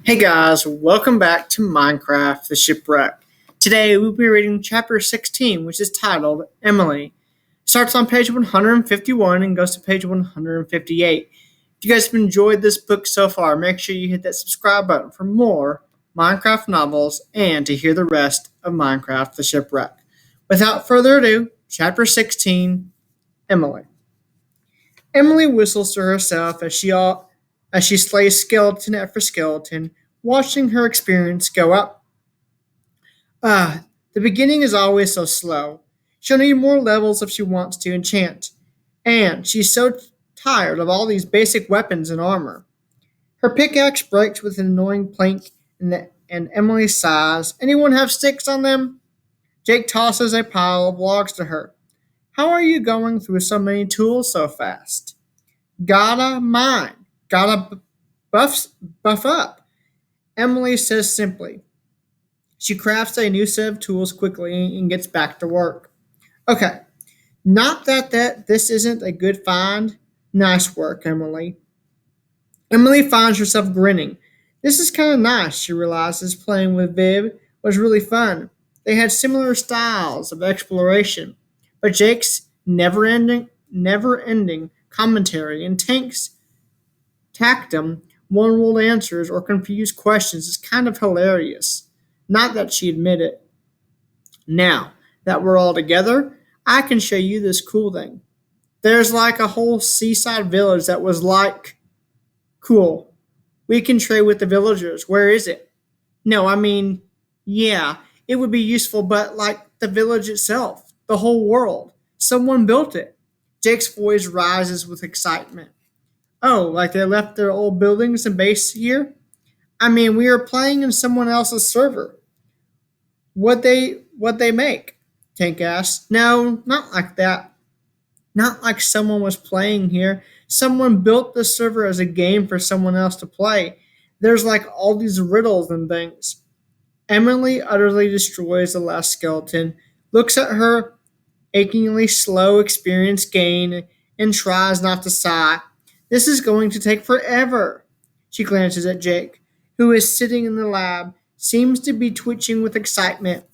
Hey guys, welcome back to Minecraft the Shipwreck. Today we'll be reading chapter 16, which is titled Emily. Starts on page 151 and goes to page 158. If you guys have enjoyed this book so far, make sure you hit that subscribe button for more Minecraft novels and to hear the rest of Minecraft the Shipwreck. Without further ado, chapter 16, Emily. Emily whistles to herself as she slays skeleton after skeleton, watching her experience go up. The beginning is always so slow. She'll need more levels if she wants to enchant. And she's so tired of all these basic weapons and armor. Her pickaxe breaks with an annoying plank, and Emily sighs. Anyone have sticks on them? Jake tosses a pile of logs to her. How are you going through so many tools so fast? Gotta mine. Gotta buff up. Emily says simply. She crafts a new set of tools quickly and gets back to work. Okay, not that this isn't a good find. Nice work, Emily. Emily finds herself grinning. This is kind of nice, she realizes. Playing with Viv was really fun. They had similar styles of exploration, but Jake's never ending commentary and Tank's tactum, one world answers or confused questions is kind of hilarious. Not that she admitted it. Now that we're all together, I can show you this cool thing. There's like a whole seaside village that was like cool. We can trade with the villagers. Where is it? No, I mean, yeah, it would be useful, but like the village itself, the whole world. Someone built it. Jake's voice rises with excitement. Oh, like they left their old buildings and base here? I mean, we are playing in someone else's server. What they make? Tank asked. No, not like that. Not like someone was playing here. Someone built the server as a game for someone else to play. There's like all these riddles and things. Emily utterly destroys the last skeleton, looks at her achingly slow experience gain, and tries not to sigh. This is going to take forever. She glances at Jake, who is sitting in the lab, seems to be twitching with excitement.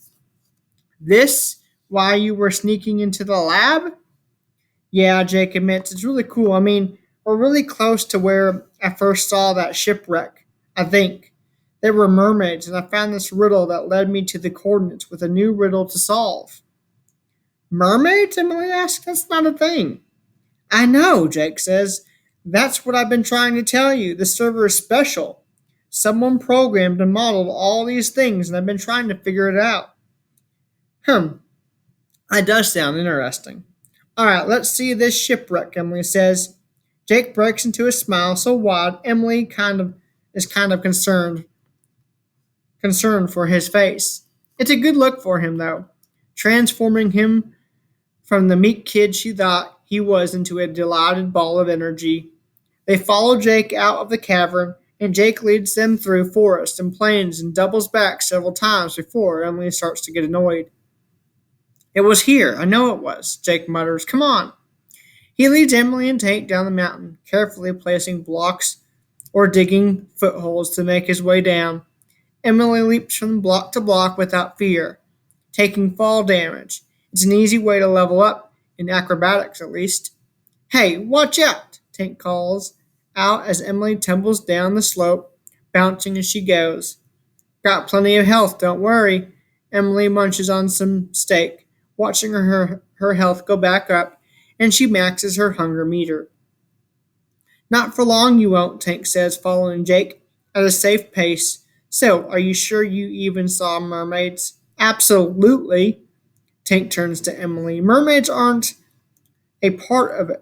This why you were sneaking into the lab? Yeah, Jake admits it's really cool. I mean, we're really close to where I first saw that shipwreck, I think. There were mermaids, and I found this riddle that led me to the coordinates with a new riddle to solve. Mermaids? Emily asks. That's not a thing. I know, Jake says. That's what I've been trying to tell you. The server is special. Someone programmed and modeled all these things, and I've been trying to figure it out. Hmm, that does sound interesting. All right, let's see this shipwreck, Emily says. Jake breaks into a smile so wide Emily kind of concerned for his face. It's a good look for him though, transforming him from the meek kid she thought he was into a delighted ball of energy. They follow Jake out of the cavern, and Jake leads them through forest and plains and doubles back several times before Emily starts to get annoyed. It was here, I know it was, Jake mutters. Come on. He leads Emily and Tate down the mountain, carefully placing blocks or digging footholds to make his way down. Emily leaps from block to block without fear, taking fall damage. It's an easy way to level up, in acrobatics at least. Hey, watch out! Tank calls out as Emily tumbles down the slope, bouncing as she goes. Got plenty of health, don't worry. Emily munches on some steak, watching her health go back up, and she maxes her hunger meter. Not for long you won't, Tank says, following Jake at a safe pace. So, are you sure you even saw mermaids? Absolutely. Tank turns to Emily. Mermaids aren't a part of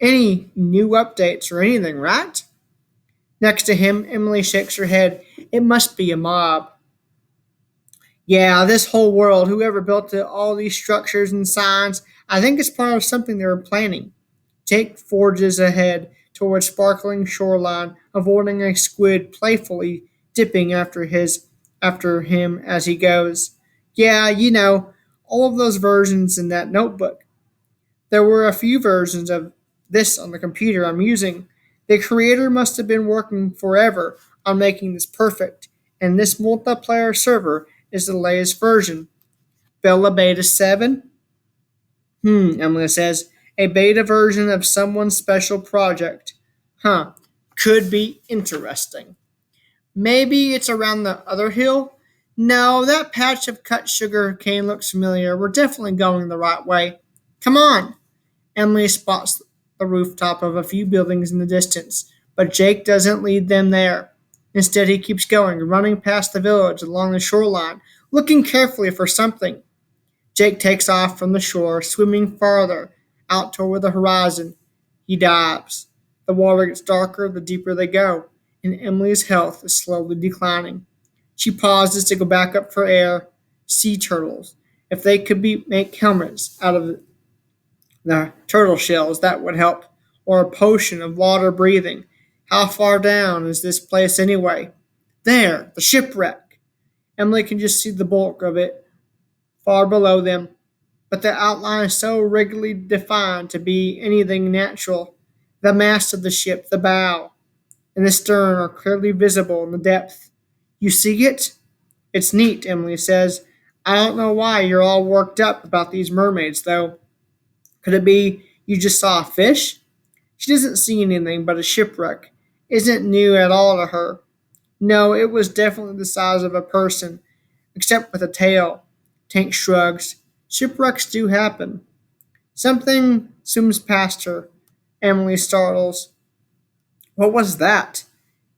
any new updates or anything, right? Next to him, Emily shakes her head. It must be a mob. Yeah, this whole world, whoever built it, all these structures and signs, I think it's part of something they were planning. Jake forges ahead toward sparkling shoreline, avoiding a squid playfully dipping after him as he goes. Yeah, all of those versions in that notebook. There were a few versions of this on the computer I'm using. The creator must have been working forever on making this perfect, and this multiplayer server is the latest version. Bella Beta 7? Emily says. A beta version of someone's special project. Huh. Could be interesting. Maybe it's around the other hill? No, that patch of cut sugar cane looks familiar. We're definitely going the right way. Come on! Emily spots the rooftop of a few buildings in the distance, but Jake doesn't lead them there. Instead, he keeps going, running past the village along the shoreline, looking carefully for something. Jake takes off from the shore, swimming farther out toward the horizon. He dives. The water gets darker the deeper they go, and Emily's health is slowly declining. She pauses to go back up for air. Sea turtles. If they could make helmets out of the turtle shells, that would help. Or a potion of water breathing. How far down is this place anyway? There, the shipwreck. Emily can just see the bulk of it far below them, but the outline is so regularly defined to be anything natural. The mast of the ship, the bow, and the stern are clearly visible in the depth. You see it? It's neat, Emily says. I don't know why you're all worked up about these mermaids, though. Could it be you just saw a fish? She doesn't see anything but a shipwreck. Isn't new at all to her. No, it was definitely the size of a person, except with a tail. Tank shrugs. Shipwrecks do happen. Something zooms past her. Emily startles. What was that?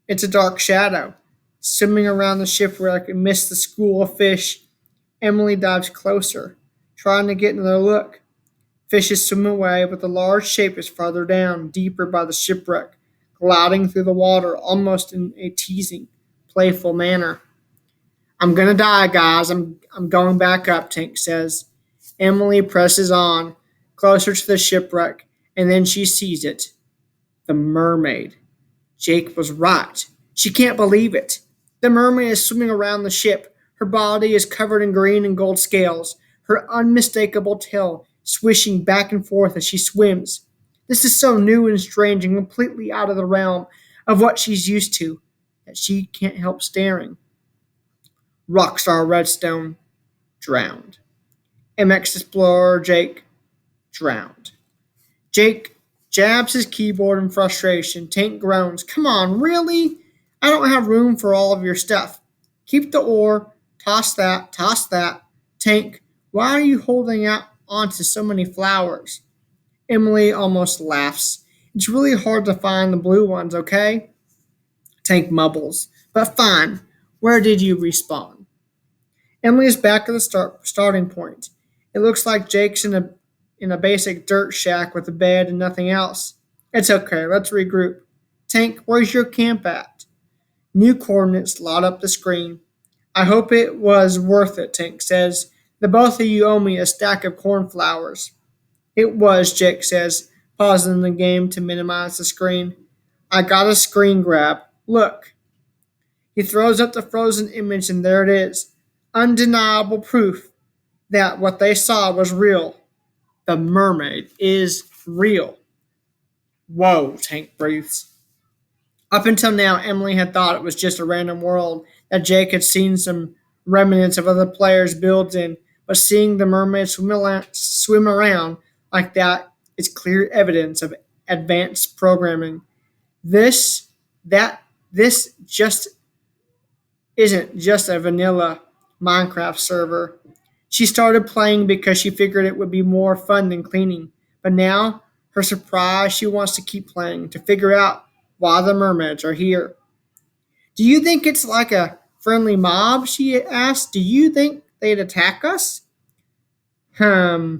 It's a dark shadow. Swimming around the shipwreck amidst the school of fish, Emily dives closer, trying to get another look. Fishes swim away, but the large shape is farther down, deeper by the shipwreck, gliding through the water almost in a teasing, playful manner. I'm gonna die, guys. I'm going back up, Tank says. Emily presses on, closer to the shipwreck, and then she sees it. The mermaid. Jake was right. She can't believe it. The mermaid is swimming around the ship. Her body is covered in green and gold scales, her unmistakable tail swishing back and forth as she swims. This is so new and strange and completely out of the realm of what she's used to that she can't help staring. Rockstar Redstone drowned. MX Explorer Jake drowned. Jake jabs his keyboard in frustration. Tank groans. Come on, really? I don't have room for all of your stuff. Keep the ore. Toss that. Toss that. Tank, why are you holding out onto so many flowers? Emily almost laughs. It's really hard to find the blue ones, okay? Tank mumbles. But fine. Where did you respawn? Emily is back at the starting point. It looks like Jake's in a basic dirt shack with a bed and nothing else. It's okay, let's regroup. Tank, where's your camp at? New coordinates light up the screen. I hope it was worth it, Tank says. The both of you owe me a stack of cornflowers. It was, Jake says, pausing the game to minimize the screen. I got a screen grab. Look. He throws up the frozen image and there it is. Undeniable proof that what they saw was real. The mermaid is real. Whoa, Tank breathes. Up until now, Emily had thought it was just a random world that Jake had seen some remnants of other players' builds in, but seeing the mermaid swim around like that is clear evidence of advanced programming. This that this just isn't just a vanilla Minecraft server. She started playing because she figured it would be more fun than cleaning, but now, her surprise, she wants to keep playing to figure out why the mermaids are here. Do you think it's like a friendly mob? She asked. Do you think they'd attack us? Hmm.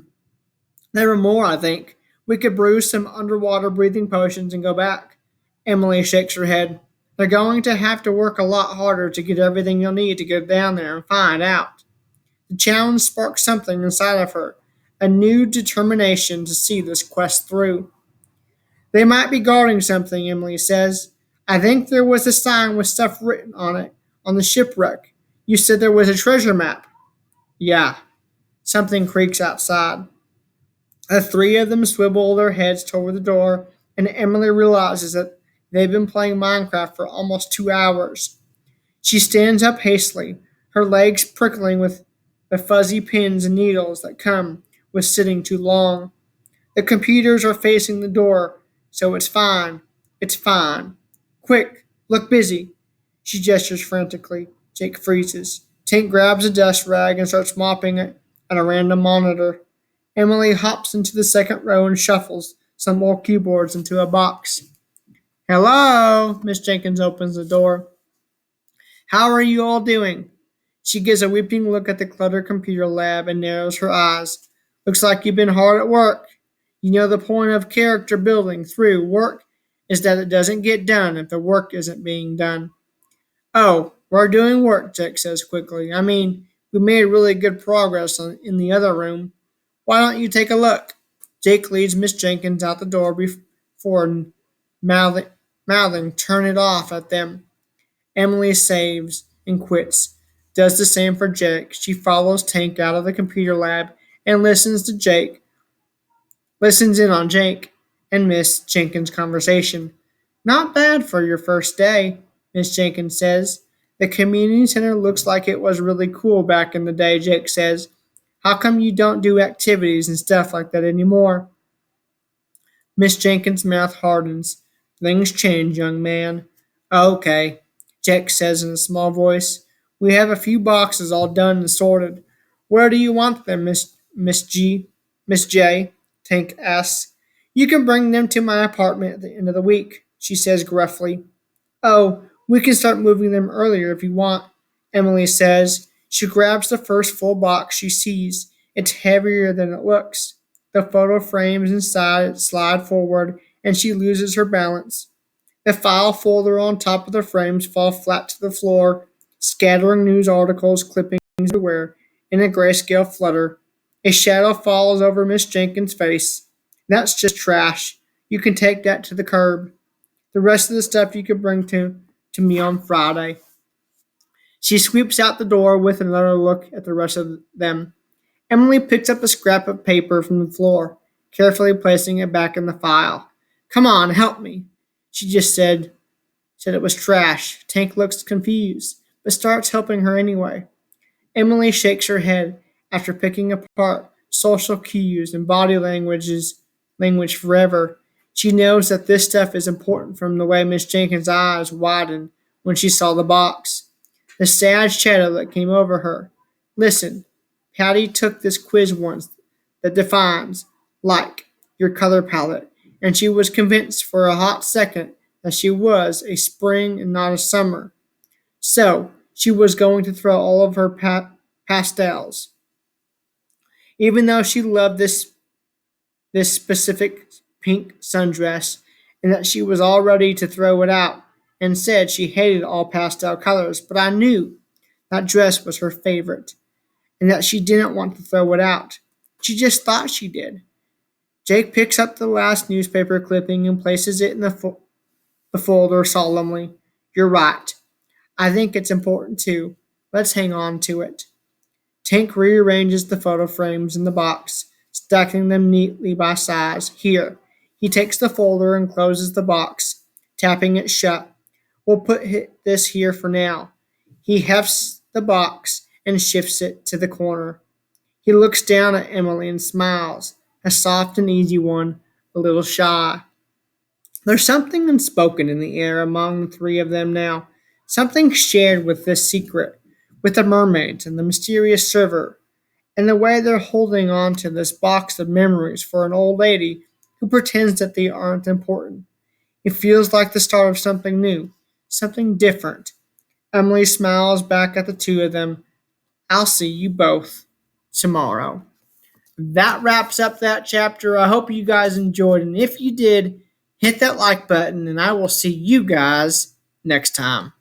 There were more, I think. We could brew some underwater breathing potions and go back. Emily shakes her head. They're going to have to work a lot harder to get everything you'll need to get down there and find out. The challenge sparked something inside of her, a new determination to see this quest through. They might be guarding something, Emily says. I think there was a sign with stuff written on it on the shipwreck. You said there was a treasure map. Yeah. Something creaks outside. The three of them swivel their heads toward the door, and Emily realizes that They've been playing Minecraft for almost 2 hours. She stands up hastily, her legs prickling with the fuzzy pins and needles that come with sitting too long. The computers are facing the door, so it's fine. It's fine. Quick, look busy. She gestures frantically. Jake freezes. Tank grabs a dust rag and starts mopping it at a random monitor. Emily hops into the second row and shuffles some more keyboards into a box. Hello? Miss Jenkins opens the door. How are you all doing? She gives a weeping look at the cluttered computer lab and narrows her eyes. Looks like you've been hard at work. You know the point of character building through work is that it doesn't get done if the work isn't being done. Oh, we're doing work, Jake says quickly. I mean, we made really good progress in the other room. Why don't you take a look? Jake leads Miss Jenkins out the door before mouthing turn it off at them. Emily saves and quits. Does the same for Jake. She follows Tank out of the computer lab and listens in on Jake and Miss Jenkins' conversation. Not bad for your first day, Miss Jenkins says. The community center looks like it was really cool back in the day, Jake says. How come you don't do activities and stuff like that anymore? Miss Jenkins' mouth hardens. Things change, young man. Okay, Jake says in a small voice. We have a few boxes all done and sorted. Where do you want them, Miss J? Tank asks. You can bring them to my apartment at the end of the week, she says gruffly. Oh, we can start moving them earlier if you want, Emily says. She grabs the first full box she sees. It's heavier than it looks. The photo frames inside slide forward, and she loses her balance. The file folder on top of the frames fall flat to the floor, scattering news articles, clippings everywhere in a grayscale flutter. A shadow falls over Miss Jenkins' face. That's just trash. You can take that to the curb. The rest of the stuff you could bring to me on Friday. She sweeps out the door with another look at the rest of them. Emily picks up a scrap of paper from the floor, carefully placing it back in the file. Come on, help me. She just said it was trash. Tank looks confused, but starts helping her anyway. Emily shakes her head after picking apart social cues and language forever. She knows that this stuff is important from the way Miss Jenkins' eyes widened when she saw the box. The sad shadow that came over her. Listen, Patty took this quiz once that defines, like, your color palette, and she was convinced for a hot second that she was a spring and not a summer. So, she was going to throw all of her pastels. Even though she loved this specific pink sundress, and that she was all ready to throw it out, and said she hated all pastel colors, but I knew that dress was her favorite, and that she didn't want to throw it out. She just thought she did. Jake picks up the last newspaper clipping and places it in the folder solemnly. You're right. I think it's important too. Let's hang on to it. Tank rearranges the photo frames in the box, stacking them neatly by size. Here. He takes the folder and closes the box, tapping it shut. We'll put this here for now. He hefts the box and shifts it to the corner. He looks down at Emily and smiles, a soft and easy one, a little shy. There's something unspoken in the air among the three of them now, something shared with this secret, with the mermaids and the mysterious server, and the way they're holding on to this box of memories for an old lady who pretends that they aren't important. It feels like the start of something new, something different. Emily smiles back at the two of them. I'll see you both tomorrow. That wraps up that chapter. I hope you guys enjoyed, and if you did, hit that like button, and I will see you guys next time.